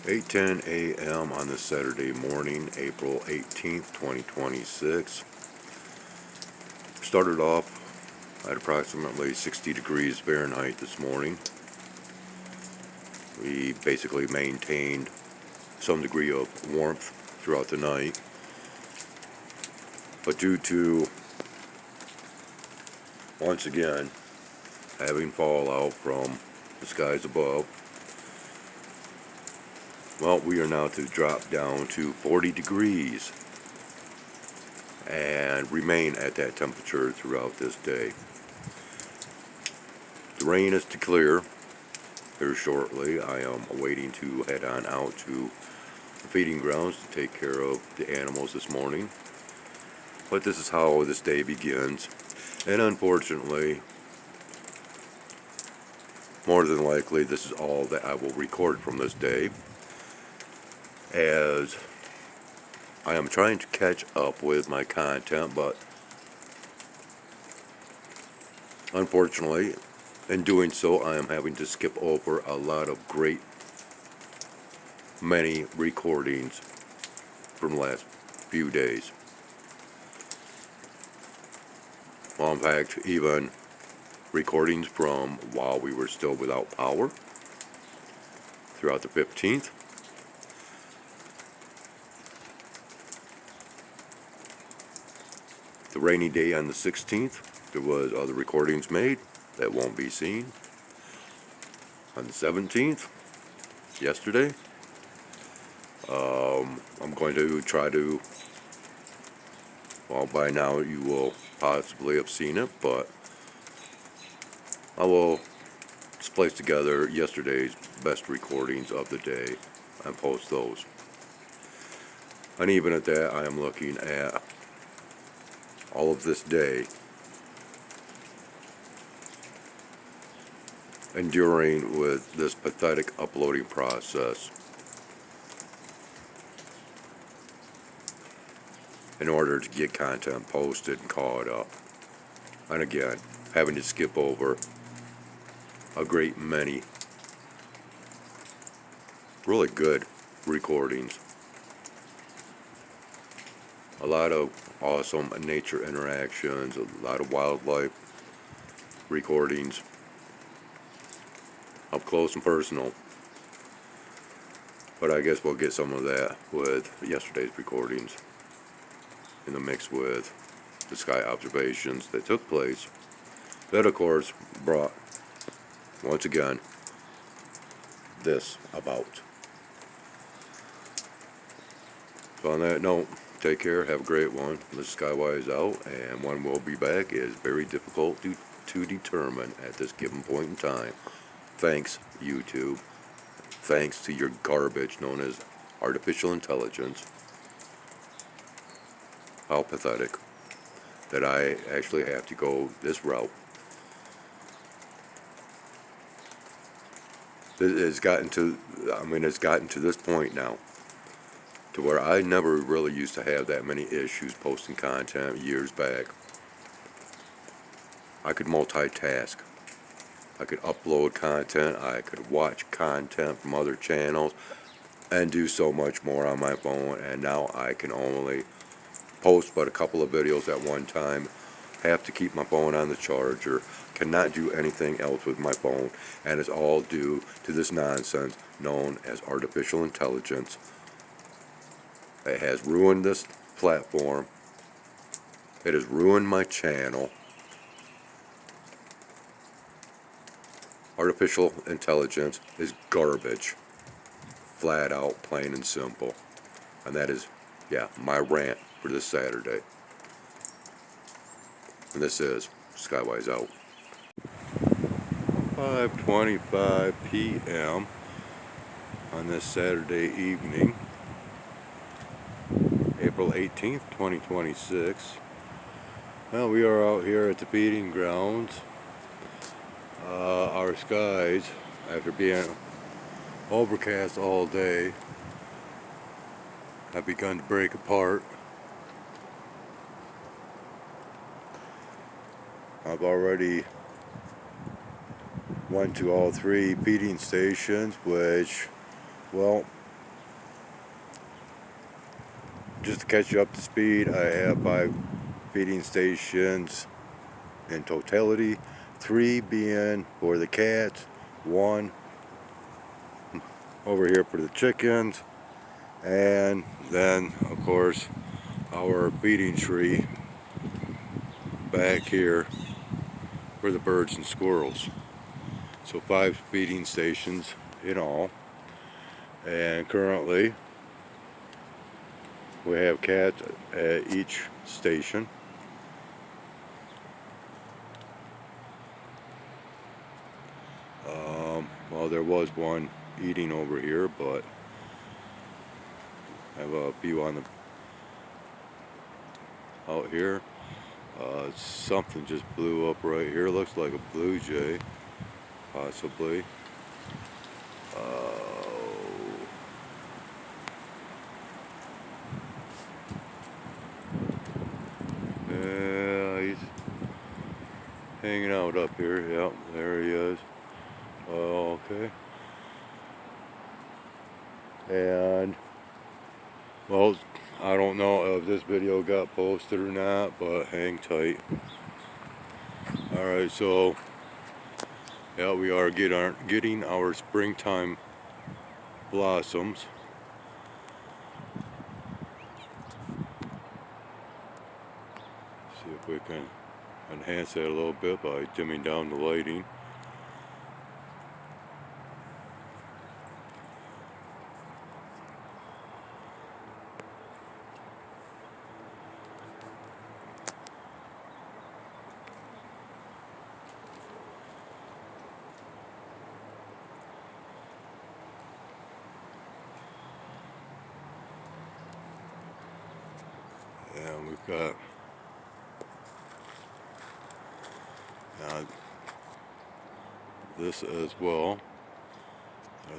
8:10 a.m. on this Saturday morning, April 18th, 2026. Started off at approximately 60 degrees Fahrenheit this morning. We basically maintained some degree of warmth throughout the night, but due to, once again, having fallout from the skies above, well, we are now to drop down to 40 degrees and remain at that temperature throughout this day. The rain is to clear here shortly. I am waiting to head on out to the feeding grounds to take care of the animals this morning. But this is how this day begins, and unfortunately, more than likely, this is all that I will record from this day, as I am trying to catch up with my content, but unfortunately, in doing so, I am having to skip over a lot of many recordings from the last few days. Well, in fact, even recordings from while we were still without power throughout the 15th. The rainy day on the 16th, there was other recordings made that won't be seen. On the 17th, yesterday, I'm going to try to, well, by now you will possibly have seen it, but I will splice together yesterday's best recordings of the day and post those. And even at that, I am looking at all of this day, enduring with this pathetic uploading process in order to get content posted and caught up. And again, having to skip over a great many really good recordings. A lot of awesome nature interactions, a lot of wildlife recordings, up close and personal. But I guess we'll get some of that with yesterday's recordings in the mix with the sky observations that took place. That, of course, brought, once again, this about. So on that note, take care, have a great one. This is Skywise out, and when we'll be back is very difficult to determine at this given point in time. Thanks, YouTube. Thanks to your garbage known as artificial intelligence. How pathetic that I actually have to go this route. It's gotten to this point now to where I never really used to have that many issues posting content years back. I could multitask. I could upload content, I could watch content from other channels, and do so much more on my phone, and now I can only post but a couple of videos at one time, have to keep my phone on the charger, cannot do anything else with my phone, and it's all due to this nonsense known as artificial intelligence. It has ruined this platform. It has ruined my channel. Artificial intelligence is garbage. Flat out, plain and simple. And that is, my rant for this Saturday. And this is Skywise out. 5:25 p.m. on this Saturday evening, April 18th, 2026. Well, we are out here at the feeding grounds. Our skies, after being overcast all day, have begun to break apart. I've already went to all three feeding stations, which, well, just to catch you up to speed, I have 5 feeding stations in totality, 3 being for the cats, 1 over here for the chickens, and then of course our feeding tree back here for the birds and squirrels. So 5 feeding stations in all, and currently we have cats at each station. Well, there was one eating over here, but I have a few on the out here. Something just blew up right here. Looks like a blue jay, possibly. Yeah, he's hanging out up here. Yep, there he is. Okay. And well, I don't know if this video got posted or not, but hang tight. Alright, so yeah, we are getting our springtime blossoms. See if we can enhance that a little bit by dimming down the lighting. And we've got this as well.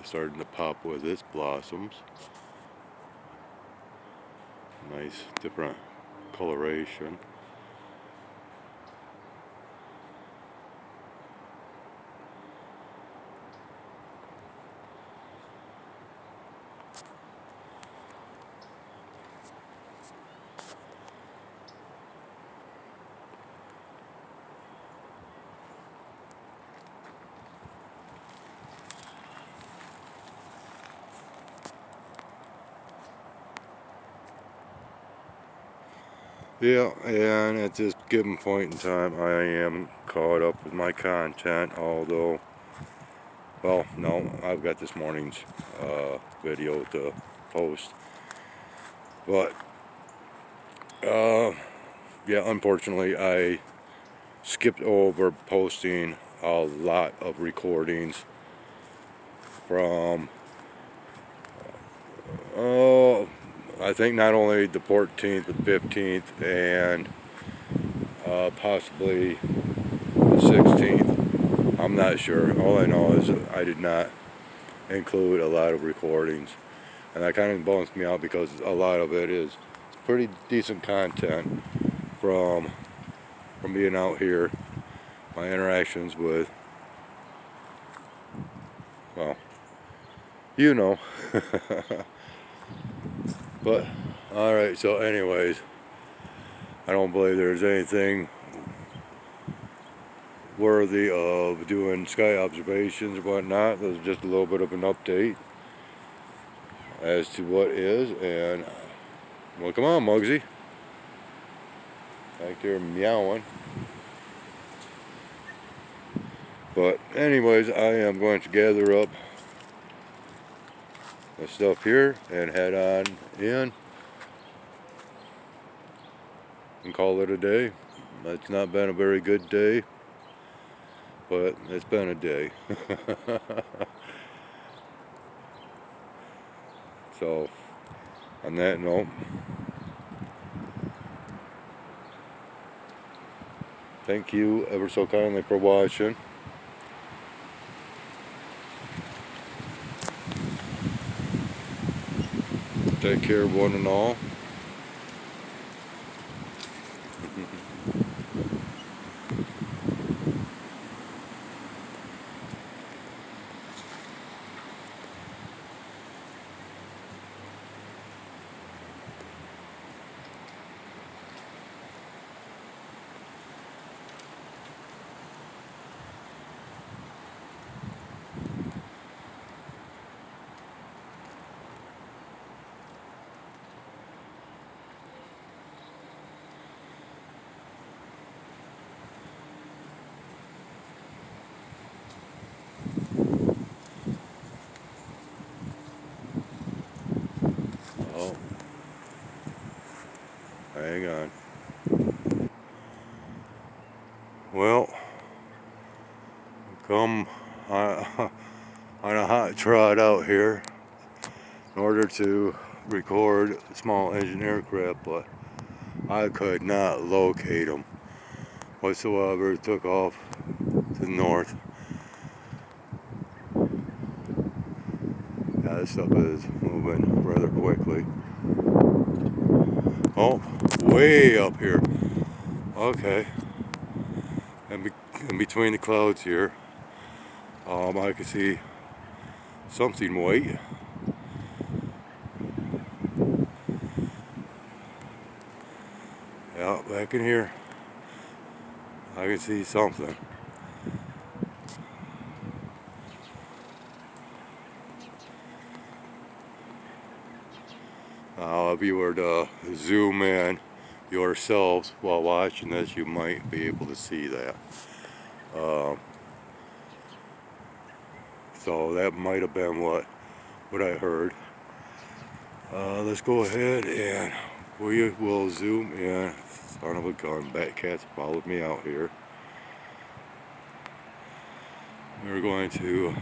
Starting to pop with its blossoms. Nice different coloration. Yeah, and at this given point in time, I am caught up with my content, although, well, no, I've got this morning's video to post. But, yeah, unfortunately, I skipped over posting a lot of recordings from, I think not only the 14th, but 15th, and possibly the 16th. I'm not sure. All I know is I did not include a lot of recordings, and that kind of bums me out because a lot of it is pretty decent content from being out here, my interactions with, well, you know. But alright, so anyways, I don't believe there's anything worthy of doing sky observations or whatnot. There's just a little bit of an update as to what is, and well, come on, Muggsy, back there meowing. But anyways, I am going to gather up the stuff here and head on in and call it a day. It's not been a very good day, but it's been a day. So on that note, thank you ever so kindly for watching. Take care, one and all. Oh, hang on. Well, come on a hot trot out here in order to record small engine aircraft, but I could not locate them whatsoever. It took off to the north. Yeah, this stuff is moving rather quickly. Oh, way up here. Okay. In between the clouds here, I can see something white. Yeah, back in here, I can see something. Now, if you were to zoom in yourselves while watching this, you might be able to see that. So that might have been what I heard. Let's go ahead and we will zoom in. Son of a gun, Batcats followed me out here. We're going to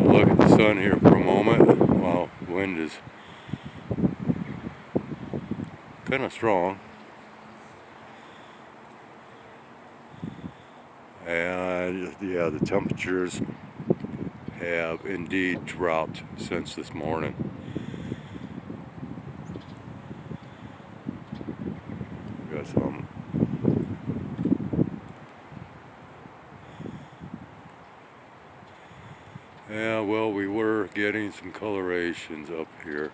look at the sun here for a moment. Wow, wind is kind of strong. And yeah, the temperatures have indeed dropped since this morning. We got some yeah, well, we were getting some colorations up here.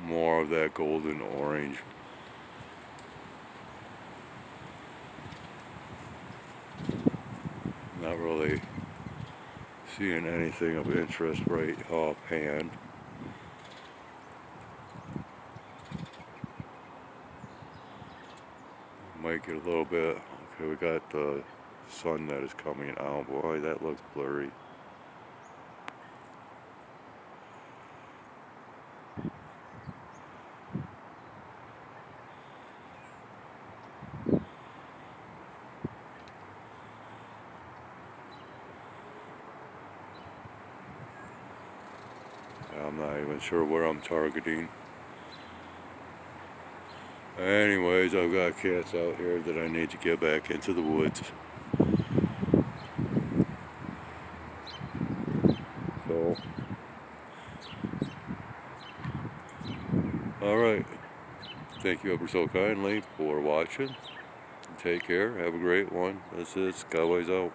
More of that golden orange. Not really seeing anything of interest right offhand. Might get a little bit. Okay, we got the sun that is coming out. Boy, that looks blurry. I'm not even sure where I'm targeting. Anyways, I've got cats out here that I need to get back into the woods. So, alright. Thank you ever so kindly for watching. Take care. Have a great one. This is Skyways out.